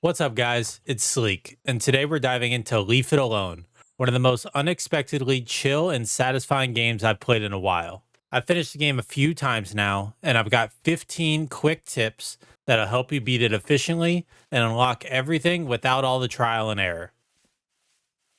What's up, guys? It's Sleek, and today we're diving into Leave It Alone, one of the most unexpectedly chill and satisfying games I've played in a while. I've finished the game a few times now, and I've got 15 quick tips that'll help you beat it efficiently and unlock everything without all the trial and error.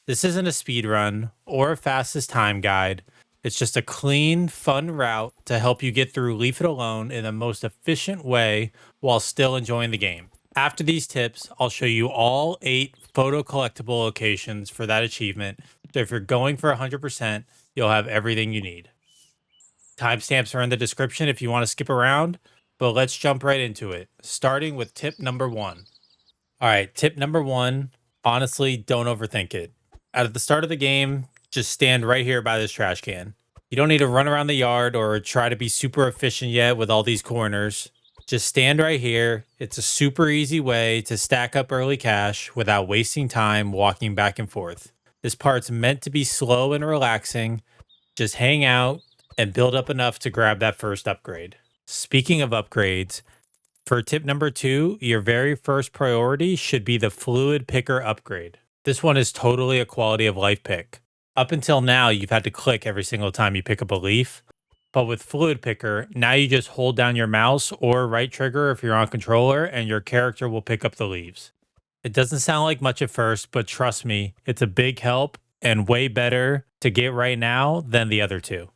This isn't a speed run or a fastest time guide. It's just a clean, fun route to help you get through Leave It Alone in the most efficient way while still enjoying the game. After these tips, I'll show you all 8 photo collectible locations for that achievement. So if you're going for 100%, you'll have everything you need. Timestamps are in the description if you want to skip around, but let's jump right into it, starting with tip number 1. All right, tip number 1, honestly, don't overthink it. At the start of the game, just stand right here by this trash can. You don't need to run around the yard or try to be super efficient yet with all these corners. Just stand right here. It's a super easy way to stack up early cash without wasting time walking back and forth. This part's meant to be slow and relaxing. Just hang out and build up enough to grab that first upgrade. Speaking of upgrades, for tip number 2, your very first priority should be the fluid picker upgrade. This one is totally a quality of life pick. Up until now, you've had to click every single time you pick up a leaf. But with Fluid Picker, now you just hold down your mouse or right trigger if you're on controller and your character will pick up the leaves. It doesn't sound like much at first, but trust me, it's a big help and way better to get right now than the other two.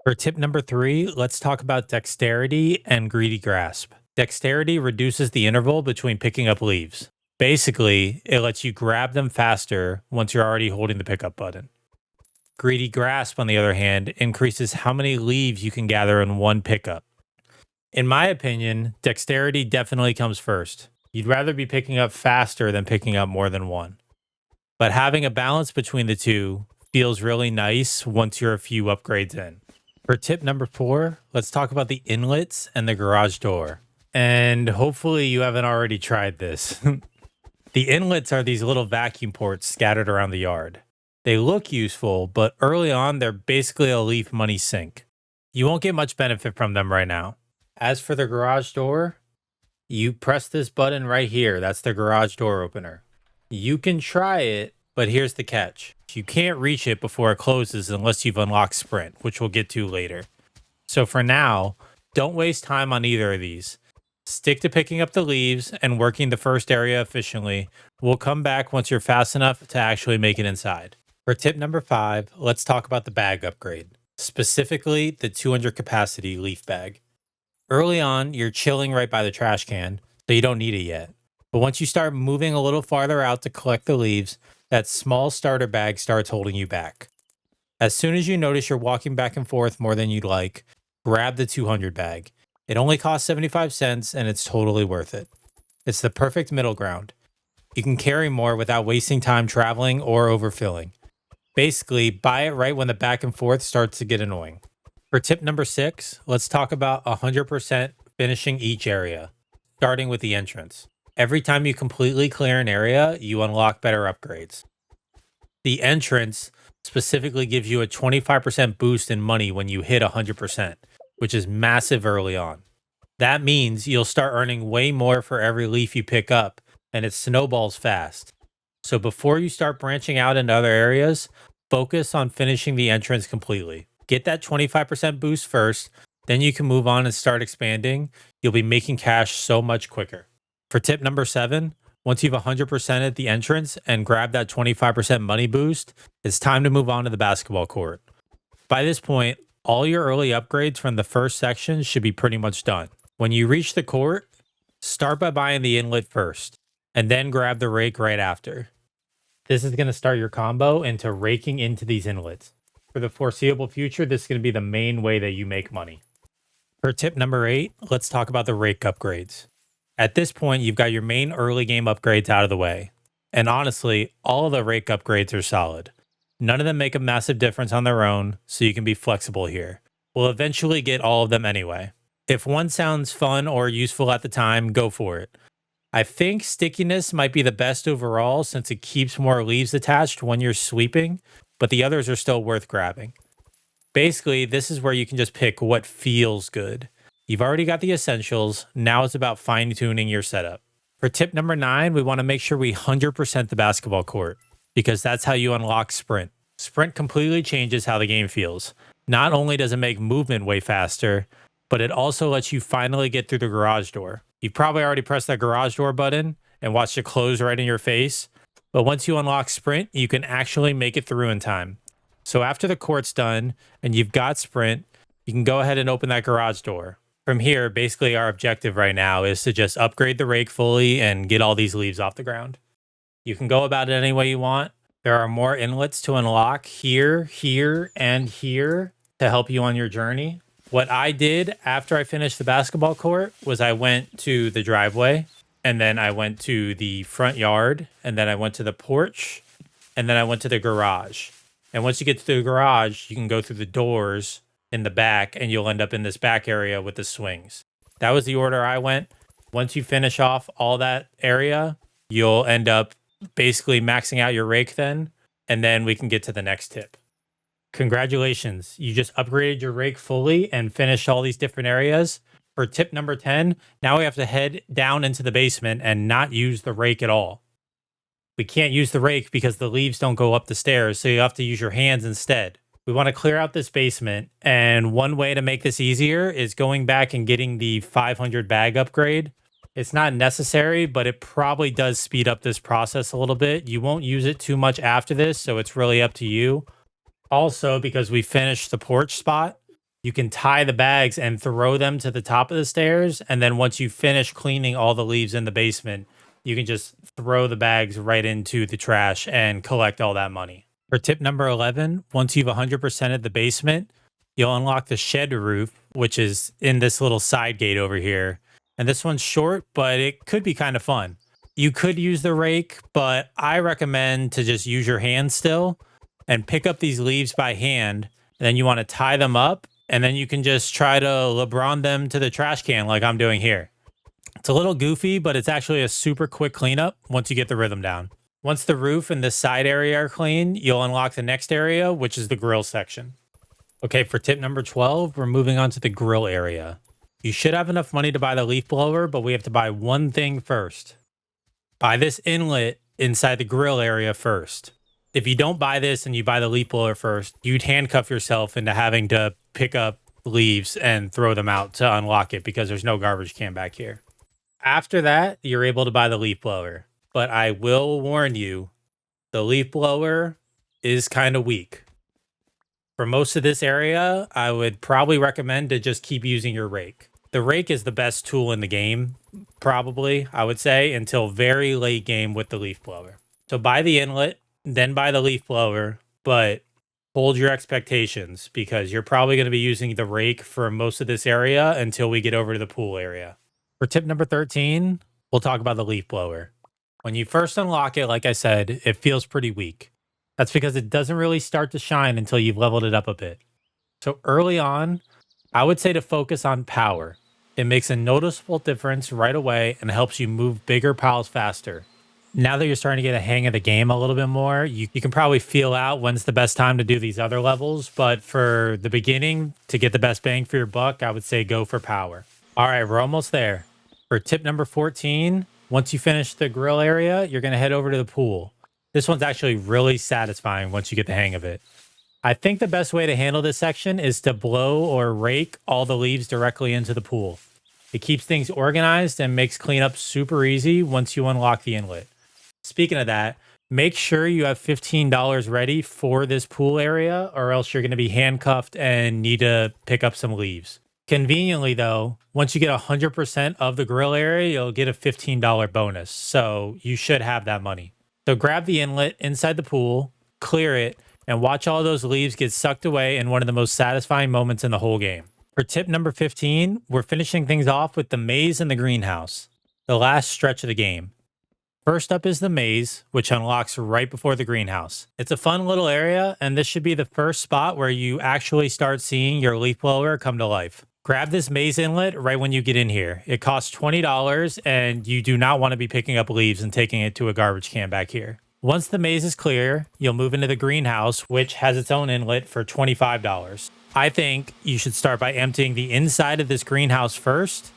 For tip number 3, let's talk about Dexterity and Greedy Grasp. Dexterity reduces the interval between picking up leaves. Basically, it lets you grab them faster once you're already holding the pickup button. Greedy Grasp, on the other hand, increases how many leaves you can gather in one pickup. In my opinion, Dexterity definitely comes first. You'd rather be picking up faster than picking up more than one. But having a balance between the two feels really nice once you're a few upgrades in. For tip number 4, let's talk about the inlets and the garage door. And hopefully you haven't already tried this. The inlets are these little vacuum ports scattered around the yard. They look useful, but early on, they're basically a leaf money sink. You won't get much benefit from them right now. As for the garage door, you press this button right here. That's the garage door opener. You can try it, but here's the catch. You can't reach it before it closes unless you've unlocked Sprint, which we'll get to later. So for now, don't waste time on either of these. Stick to picking up the leaves and working the first area efficiently. We'll come back once you're fast enough to actually make it inside. For tip number 5, let's talk about the bag upgrade, specifically the 200 capacity leaf bag. Early on, you're chilling right by the trash can, so you don't need it yet. But once you start moving a little farther out to collect the leaves, that small starter bag starts holding you back. As soon as you notice you're walking back and forth more than you'd like, grab the 200 bag. It only costs 75 cents and it's totally worth it. It's the perfect middle ground. You can carry more without wasting time traveling or overfilling. Basically, buy it right when the back and forth starts to get annoying. For tip number 6, let's talk about 100% finishing each area, starting with the entrance. Every time you completely clear an area, you unlock better upgrades. The entrance specifically gives you a 25% boost in money when you hit 100%, which is massive early on. That means you'll start earning way more for every leaf you pick up, and it snowballs fast. So before you start branching out into other areas, focus on finishing the entrance completely. Get that 25% boost first, then you can move on and start expanding. You'll be making cash so much quicker. For tip number 7, once you've 100% at the entrance and grab that 25% money boost, it's time to move on to the basketball court. By this point, all your early upgrades from the first section should be pretty much done. When you reach the court, start by buying the inlet first, and then grab the rake right after. This is going to start your combo into raking into these inlets. For the foreseeable future, this is going to be the main way that you make money. For tip number 8, let's talk about the rake upgrades. At this point, you've got your main early game upgrades out of the way. And honestly, all of the rake upgrades are solid. None of them make a massive difference on their own, so you can be flexible here. We'll eventually get all of them anyway. If one sounds fun or useful at the time, go for it. I think stickiness might be the best overall since it keeps more leaves attached when you're sweeping, but the others are still worth grabbing. Basically, this is where you can just pick what feels good. You've already got the essentials, now it's about fine-tuning your setup. For tip number 9, we want to make sure we 100% the basketball court because that's how you unlock Sprint. Sprint completely changes how the game feels. Not only does it make movement way faster, but it also lets you finally get through the garage door. You've probably already pressed that garage door button and watched it close right in your face. But once you unlock Sprint, you can actually make it through in time. So after the court's done and you've got Sprint, you can go ahead and open that garage door. From here, basically our objective right now is to just upgrade the rake fully and get all these leaves off the ground. You can go about it any way you want. There are more inlets to unlock here, here, and here to help you on your journey. What I did after I finished the basketball court was I went to the driveway, and then I went to the front yard, and then I went to the porch, and then I went to the garage. And once you get to the garage, you can go through the doors in the back, and you'll end up in this back area with the swings. That was the order I went. Once you finish off all that area, you'll end up basically maxing out your rake then, and then we can get to the next tip. Congratulations, you just upgraded your rake fully and finished all these different areas. For tip number 10, now we have to head down into the basement and not use the rake at all. We can't use the rake because the leaves don't go up the stairs, so you have to use your hands instead. We want to clear out this basement, and one way to make this easier is going back and getting the 500 bag upgrade. It's not necessary, but it probably does speed up this process a little bit. You won't use it too much after this, so it's really up to you. Also, because we finished the porch spot, you can tie the bags and throw them to the top of the stairs. And then once you finish cleaning all the leaves in the basement, you can just throw the bags right into the trash and collect all that money. For tip number 11, once you've 100%ed the basement, you'll unlock the shed roof, which is in this little side gate over here. And this one's short, but it could be kind of fun. You could use the rake, but I recommend to just use your hand still and pick up these leaves by hand. And then you want to tie them up, and then you can just try to LeBron them to the trash can like I'm doing here. It's a little goofy, but it's actually a super quick cleanup once you get the rhythm down. Once the roof and this side area are clean, you'll unlock the next area, which is the grill section. Okay, for tip number 12, we're moving on to the grill area. You should have enough money to buy the leaf blower, but we have to buy one thing first. Buy this inlet inside the grill area first. If you don't buy this and you buy the leaf blower first, you'd handcuff yourself into having to pick up leaves and throw them out to unlock it because there's no garbage can back here. After that, you're able to buy the leaf blower. But I will warn you, the leaf blower is kind of weak. For most of this area, I would probably recommend to just keep using your rake. The rake is the best tool in the game, probably, I would say, until very late game with the leaf blower. So buy the inlet, then buy the leaf blower, but hold your expectations because you're probably going to be using the rake for most of this area until we get over to the pool area. For tip number 13, we'll talk about the leaf blower. When you first unlock it, like I said, it feels pretty weak. That's because it doesn't really start to shine until you've leveled it up a bit. So early on, I would say to focus on power. It makes a noticeable difference right away and helps you move bigger piles faster. Now that you're starting to get a hang of the game a little bit more, you can probably feel out when's the best time to do these other levels. But for the beginning, to get the best bang for your buck, I would say go for power. All right, we're almost there. For tip number 14, once you finish the grill area, you're going to head over to the pool. This one's actually really satisfying once you get the hang of it. I think the best way to handle this section is to blow or rake all the leaves directly into the pool. It keeps things organized and makes cleanup super easy once you unlock the inlet. Speaking of that, make sure you have $15 ready for this pool area or else you're going to be handcuffed and need to pick up some leaves. Conveniently though, once you get 100% of the grill area, you'll get a $15 bonus. So you should have that money. So grab the inlet inside the pool, clear it, and watch all those leaves get sucked away in one of the most satisfying moments in the whole game. For tip number 15, we're finishing things off with the maze and the greenhouse, the last stretch of the game. First up is the maze, which unlocks right before the greenhouse. It's a fun little area, and this should be the first spot where you actually start seeing your leaf blower come to life. Grab this maze inlet right when you get in here. It costs $20, and you do not want to be picking up leaves and taking it to a garbage can back here. Once the maze is clear, you'll move into the greenhouse, which has its own inlet for $25. I think you should start by emptying the inside of this greenhouse first.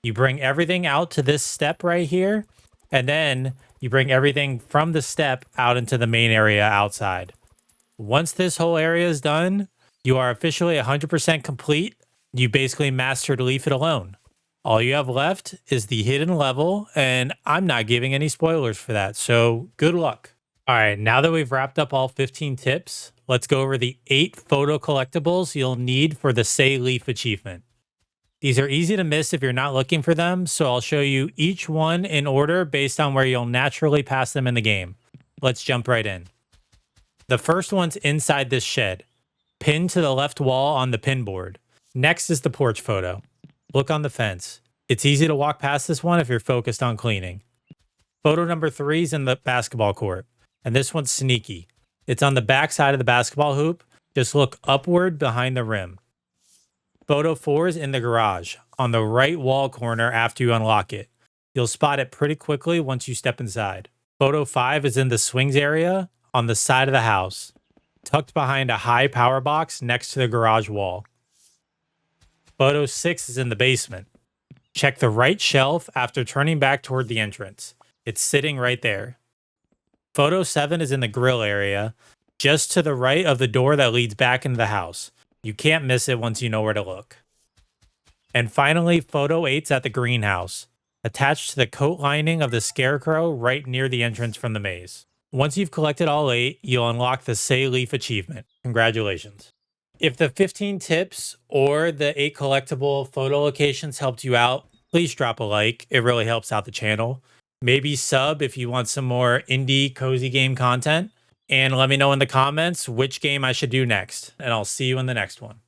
You bring everything out to this step right here, And then you bring everything from the step out into the main area outside. Once this whole area is done, you are officially 100% complete. You basically mastered Leaf It Alone. All you have left is the hidden level, and I'm not giving any spoilers for that, so good luck. All right, now that we've wrapped up all 15 tips, let's go over the 8 photo collectibles you'll need for the Say Leaf achievement. These are easy to miss if you're not looking for them, so I'll show you each one in order based on where you'll naturally pass them in the game. Let's jump right in. The first one's inside this shed, pinned to the left wall on the pin board. Next is the porch photo. Look on the fence. It's easy to walk past this one if you're focused on cleaning. Photo number 3 is in the basketball court, and this one's sneaky. It's on the back side of the basketball hoop. Just look upward behind the rim. Photo 4 is in the garage, on the right wall corner after you unlock it. You'll spot it pretty quickly once you step inside. Photo 5 is in the swings area, on the side of the house, tucked behind a high power box next to the garage wall. Photo 6 is in the basement. Check the right shelf after turning back toward the entrance. It's sitting right there. Photo 7 is in the grill area, just to the right of the door that leads back into the house. You can't miss it once you know where to look. And finally, photo 8's at the greenhouse, attached to the coat lining of the scarecrow right near the entrance from the maze. Once you've collected all 8, you'll unlock the Say Leaf achievement. Congratulations. If the 15 tips or the 8 collectible photo locations helped you out, please drop a like. It really helps out the channel. Maybe sub if you want some more indie cozy game content. And let me know in the comments which game I should do next. And I'll see you in the next one.